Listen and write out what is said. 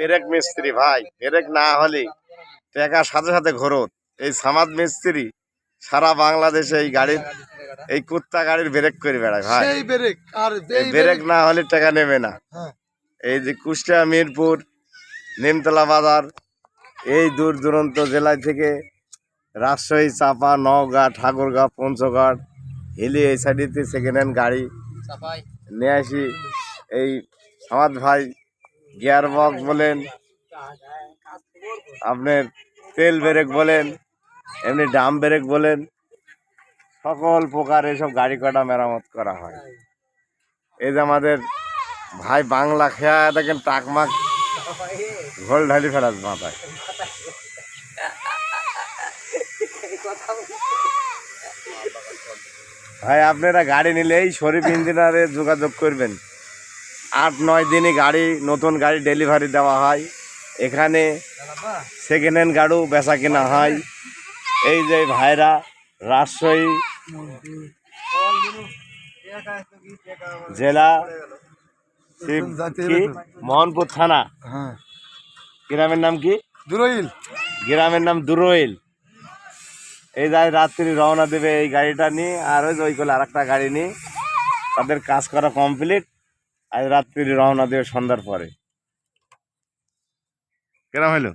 Break মিস্ত্রি ভাই, break না হলে টাকা সাথে সাথে ঘরত। এই সামাদ মিস্ত্রি সারা বাংলাদেশে এই গাড়ির, এই কুত্তা গাড়ির ব্রেক করে বেড়ায় ভাই। ব্রেক না হলে টাকা নেবে না। এই যে কুষ্টিয়া, মিরপুর, নিমতলা বাজার, এই দূর দূরান্ত জেলায় থেকে রাজশাহী, চাপা, নওগাঁ, ঠাকুরগাঁও, পঞ্চগড়, হিলি এই সাইডেতে সেকেন্ড হ্যান্ড গাড়ি নিয়ে আসি। এই সামাদ ভাই গিয়ার বক্স বলেন, আপনার তেল ব্রেক বলেন, এমনি ডাম ব্রেক বলেন, সকল প্রকার এসব গাড়ি কটা মেরামত করা হয়। এই যে আমাদের ভাই বাংলা খেয়া দেখেন টাকমাক ঘোল ঢালি ফেলাস মাথায়। ভাই আপনারা গাড়ি নিলে এই শরীফ ইঞ্জিনিয়ারে যোগাযোগ করবেন। 8-9 দিনই গাড়ি, নতুন গাড়ি ডেলিভারি দেওয়া হয়। এখানে সেকেন্ড হ্যান্ড গাড়িও বেচা কেনা হয়। এই যে ভাইরা রাজশাহী জেলা মোহনপুর থানা, গ্রামের নাম কি? দুরইল। গ্রামের নাম দুরইল। এই যায় রাত্রি রওনা দেবে এই গাড়িটা নিয়ে, আর ওই করলে আর একটা গাড়ি নিয়ে তাদের কাজ করা কমপ্লিট। আজ রাত্রি রওনা দেবে সন্ধ্যার পরে। কেরম হলো?